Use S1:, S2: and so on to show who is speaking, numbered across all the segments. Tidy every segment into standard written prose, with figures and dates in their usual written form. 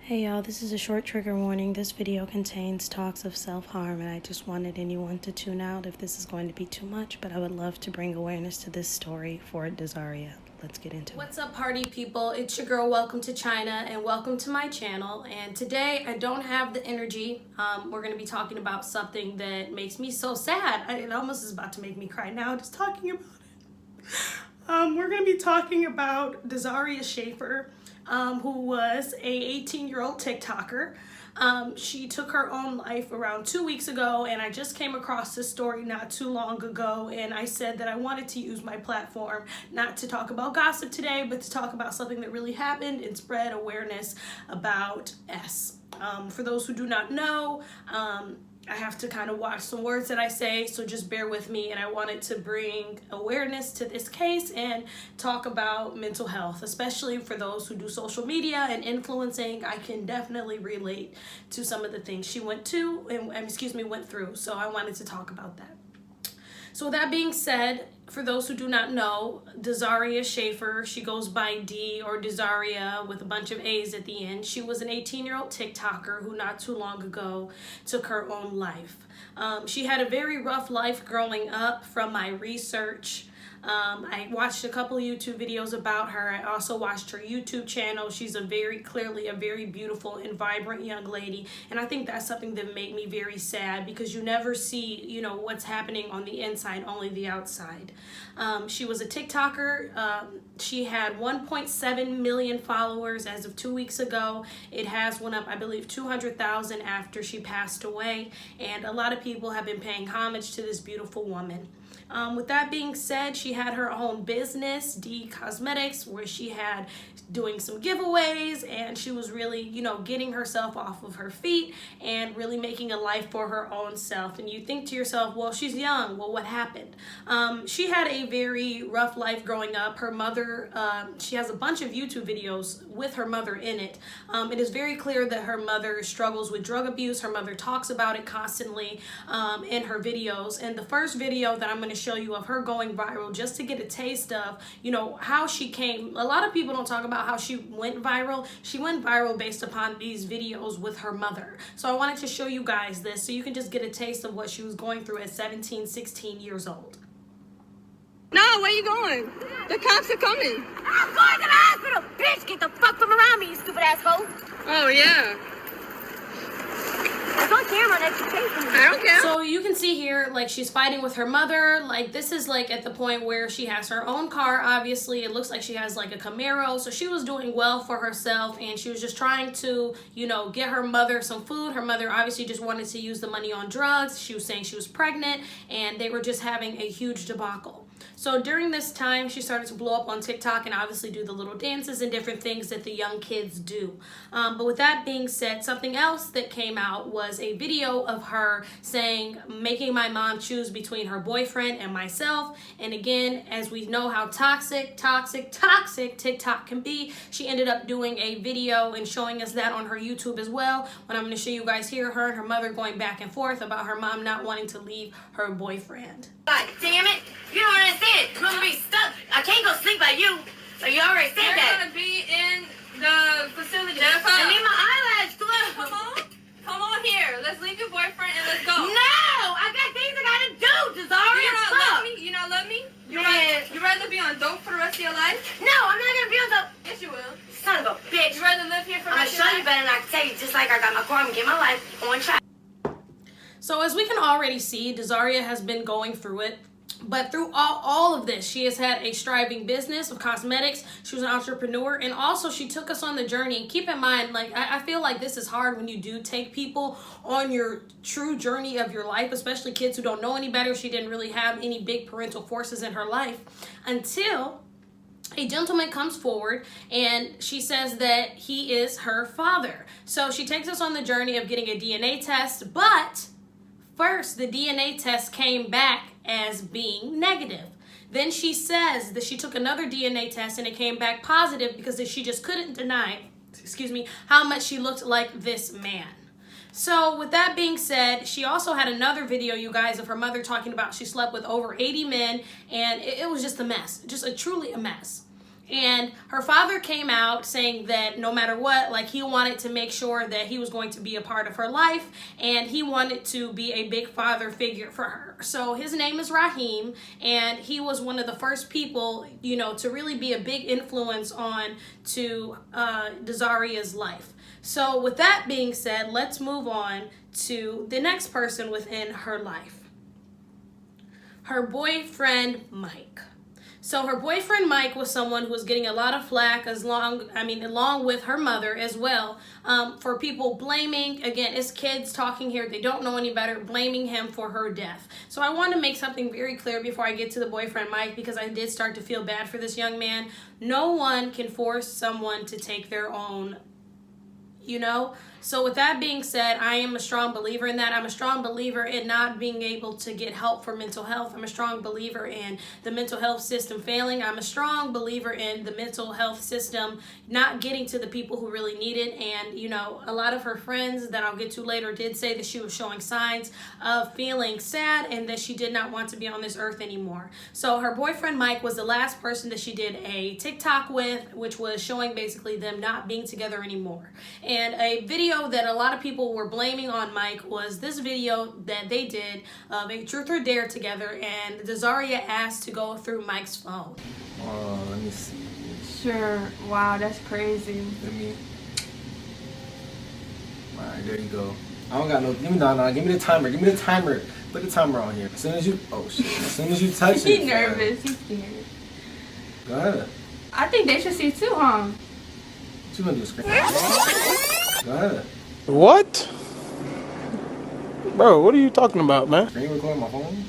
S1: Hey y'all, this is a short trigger warning. This video contains talks of self-harm and I just wanted anyone to tune out if this is going to be too much, but I would love to bring awareness to this story for Dazhariaa. Let's get into it.
S2: What's up, party people? It's your girl, welcome to China and welcome to my channel. And today I don't have the energy. We're going to be talking about something that makes me so sad. It almost is about to make me cry now just talking about it. We're going to be talking about Dazhariaa Shaffer, who was a 18-year-old TikToker. She took her own life around 2 weeks ago, and I just came across this story not too long ago, and I said that I wanted to use my platform not to talk about gossip today, but to talk about something that really happened and spread awareness about S. For those who do not know, I have to kind of watch some words that I say, so just bear with me. And I wanted to bring awareness to this case and talk about mental health, especially for those who do social media and influencing. I can definitely relate to some of the things she went through. So I wanted to talk about that. So with that being said, for those who do not know, Dazhariaa Shaffer, she goes by D or Dazhariaa with a bunch of A's at the end. She was an 18-year-old TikToker who not too long ago took her own life. She had a very rough life growing up from my research. I watched a couple of YouTube videos about her. I also watched her YouTube channel. She's clearly a very beautiful and vibrant young lady. And I think that's something that made me very sad because you never see, what's happening on the inside, only the outside. She was a TikToker. She had 1.7 million followers as of 2 weeks ago. It has went up, I believe, 200,000 after she passed away. And a lot of people have been paying homage to this beautiful woman. With that being said, she had her own business, D Cosmetics, where she had doing some giveaways, and she was really, getting herself off of her feet and really making a life for her own self. And you think to yourself, well, she's young. Well, what happened? She had a very rough life growing up. Her mother, she has a bunch of YouTube videos with her mother in it. It is very clear that her mother struggles with drug abuse. Her mother talks about it constantly in her videos. And the first video that I'm going to show you of her going viral, just to get a taste of, how she came. A lot of people don't talk about how she went viral. She went viral based upon these videos with her mother. So I wanted to show you guys this so you can just get a taste of what she was going through at 17, 16 years old.
S3: No, where you going? The cops are coming.
S4: I'm going to the hospital! Bitch, get the fuck from around me, you stupid asshole!
S3: Oh, yeah.
S4: It's on camera that you're chasing me.
S3: I don't care.
S2: So you can see here, she's fighting with her mother. This is at the point where she has her own car, obviously. It looks like she has a Camaro. So she was doing well for herself, and she was just trying to, get her mother some food. Her mother obviously just wanted to use the money on drugs. She was saying she was pregnant, and they were just having a huge debacle. So during this time, she started to blow up on TikTok and obviously do the little dances and different things that the young kids do. But with that being said, something else that came out was a video of her saying, making my mom choose between her boyfriend and myself. And again, as we know how toxic TikTok can be, she ended up doing a video and showing us that on her YouTube as well. But I'm going to show you guys here, her and her mother going back and forth about her mom not wanting to leave her boyfriend.
S4: God damn it! You don't understand! You're gonna be stuck! I can't go sleep by you! So you already said
S3: You're
S4: that!
S3: gonna be in the facility. Jennifer!
S4: I need my eyelash glue!
S3: Come on here. Let's leave your boyfriend and let's go.
S4: No! I got things I gotta do, Dazhariaa! Fuck!
S3: You not love me? You
S4: Man.
S3: rather be on dope for the rest of your life?
S4: No, I'm not gonna be on the...
S3: Yes, you will.
S4: Son of a bitch!
S3: You rather live here for the
S4: I'm
S3: rest
S4: gonna
S3: of your
S4: show you
S3: life?
S4: better than I can tell you. Just like I got my car, I'm gonna get my life on track.
S2: So as we can already see, Dazhariaa has been going through it. But through all of this, she has had a striving business of cosmetics. She was an entrepreneur, and also she took us on the journey. And keep in mind, I feel like this is hard when you do take people on your true journey of your life, especially kids who don't know any better. She didn't really have any big parental forces in her life until a gentleman comes forward and she says that he is her father. So she takes us on the journey of getting a DNA test, but first, the DNA test came back as being negative. Then she says that she took another DNA test and it came back positive because she just couldn't deny, how much she looked like this man. So with that being said, she also had another video, you guys, of her mother talking about she slept with over 80 men, and it was just a mess, truly a mess. And her father came out saying that no matter what, like, he wanted to make sure that he was going to be a part of her life, and he wanted to be a big father figure for her. So his name is Raheem, and he was one of the first people, you know, to really be a big influence on to Dazhariaa's life. So with that being said, let's move on to the next person within her life. Her boyfriend, Mike. So her boyfriend Mike was someone who was getting a lot of flack along with her mother as well, for people blaming, again, it's kids talking here, they don't know any better, blaming him for her death. So I want to make something very clear before I get to the boyfriend Mike, because I did start to feel bad for this young man. No one can force someone to take their own, you know? So with that being said, I am a strong believer in that. I'm a strong believer in not being able to get help for mental health. I'm a strong believer in the mental health system failing. I'm a strong believer in the mental health system not getting to the people who really need it. And, you know, a lot of her friends that I'll get to later did say that she was showing signs of feeling sad and that she did not want to be on this earth anymore. So her boyfriend Mike was the last person that she did a TikTok with, which was showing basically them not being together anymore. And a video that a lot of people were blaming on Mike was this video that they did of a truth or dare together, and Dazhariaa asked to go through Mike's phone.
S5: Let me see.
S3: Sure. Wow, that's crazy.
S5: Alright, there you go. I don't got no. Give me the timer. Give me the timer. Put the timer on here. As soon as you. Oh shit. As soon as you touch it.
S3: He's nervous. He's scared.
S5: Go ahead.
S3: I think they should see too, huh?
S5: What you gonna do, screen? Go ahead.
S6: What? Bro, what are you talking about, man?
S5: Screen recording my phone?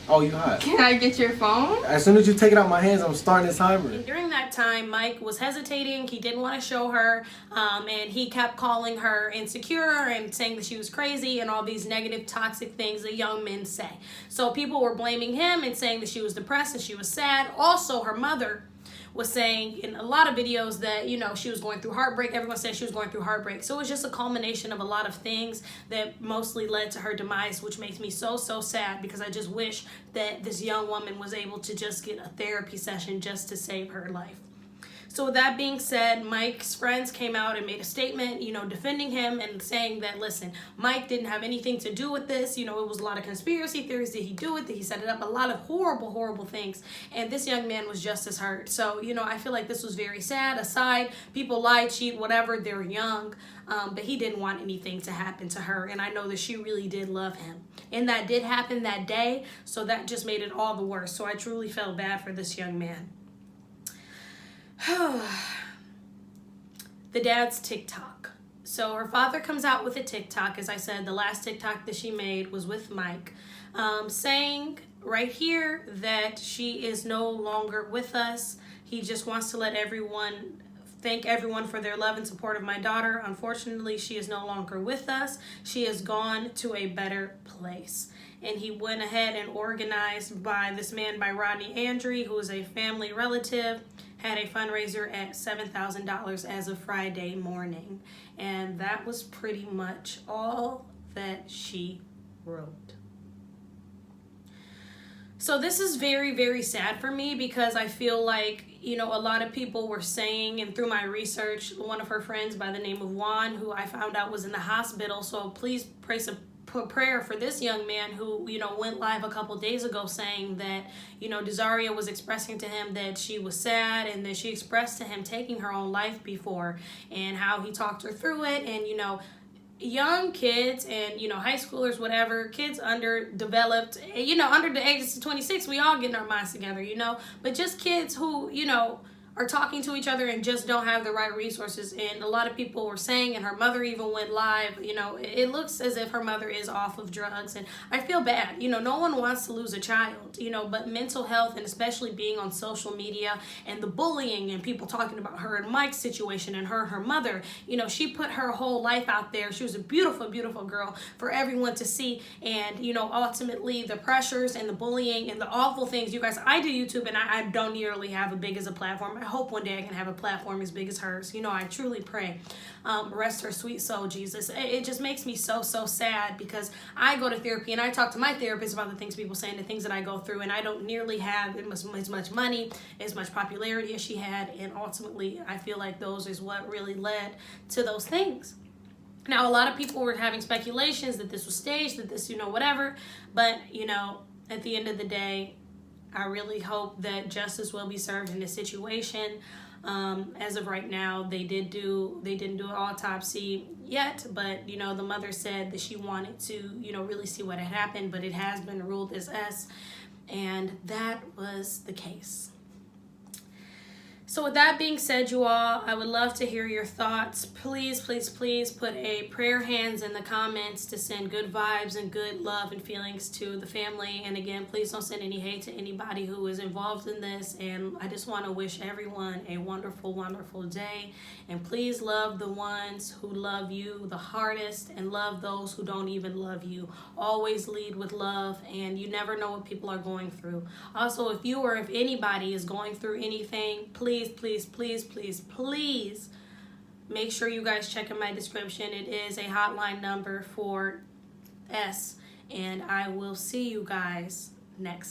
S5: Oh, you hot.
S3: Can I get your phone?
S5: As soon as you take it out my hands, I'm starting the timer.
S2: And during that time, Mike was hesitating. He didn't want to show her, and he kept calling her insecure and saying that she was crazy and all these negative, toxic things that young men say. So people were blaming him and saying that she was depressed and she was sad. Also, her mother was saying in a lot of videos that, you know, she was going through heartbreak. Everyone said she was going through heartbreak. So it was just a culmination of a lot of things that mostly led to her demise, which makes me so, so sad, because I just wish that this young woman was able to just get a therapy session just to save her life. So with that being said, Mike's friends came out and made a statement, you know, defending him and saying that, listen, Mike didn't have anything to do with this. You know, it was a lot of conspiracy theories. Did he do it? Did he set it up? A lot of horrible, horrible things. And this young man was just as hurt. So, you know, I feel like this was very sad. Aside, people lie, cheat, whatever, they're young. But he didn't want anything to happen to her. And I know that she really did love him. And that did happen that day. So that just made it all the worse. So I truly felt bad for this young man. The dad's TikTok. So her father comes out with a TikTok. As I said, the last TikTok that she made was with Mike, saying right here that she is no longer with us. He just wants to let thank everyone for their love and support of my daughter. Unfortunately, she is no longer with us. She has gone to a better place. And he went ahead and organized by this man, by Rodney Andre, who is a family relative, had a fundraiser at $7,000 as of Friday morning. And that was pretty much all that she wrote. So this is very, very sad for me, because I feel like, you know, a lot of people were saying, and through my research, one of her friends by the name of Juan, who I found out was in the hospital. So please pray prayer for this young man who, you know, went live a couple days ago saying that, you know, Dazhariaa was expressing to him that she was sad, and that she expressed to him taking her own life before, and how he talked her through it. And, you know, young kids and, you know, high schoolers, whatever, kids underdeveloped, you know, under the ages of 26, we all getting our minds together, you know, but just kids who, you know, are talking to each other and just don't have the right resources. And a lot of people were saying, and her mother even went live, you know, it looks as if her mother is off of drugs. And I feel bad, you know, no one wants to lose a child, you know, but mental health, and especially being on social media and the bullying and people talking about her and Mike's situation and her mother, you know, she put her whole life out there. She was a beautiful, beautiful girl for everyone to see. And, you know, ultimately the pressures and the bullying and the awful things, you guys, I do YouTube and I don't nearly have as big as a platform. I hope one day I can have a platform as big as hers. You know, I truly pray. Rest her sweet soul, Jesus. It just makes me so sad, because I go to therapy and I talk to my therapist about the things people say and the things that I go through, and I don't nearly have as much money, as much popularity as she had, and ultimately I feel like those is what really led to those things. Now, a lot of people were having speculations that this was staged, that this, you know, whatever, but, you know, at the end of the day, I really hope that justice will be served in this situation. As of right now, they didn't do an autopsy yet, but, you know, the mother said that she wanted to, you know, really see what had happened, but it has been ruled as S, and that was the case. So with that being said, you all, I would love to hear your thoughts. Please put a prayer hands in the comments to send good vibes and good love and feelings to the family. And again, please don't send any hate to anybody who is involved in this. And I just want to wish everyone a wonderful, wonderful day. And please love the ones who love you the hardest, and love those who don't even love you. Always lead with love, and you never know what people are going through. Also, if you or if anybody is going through anything, please make sure you guys check in my description. It is a hotline number for S, and I will see you guys next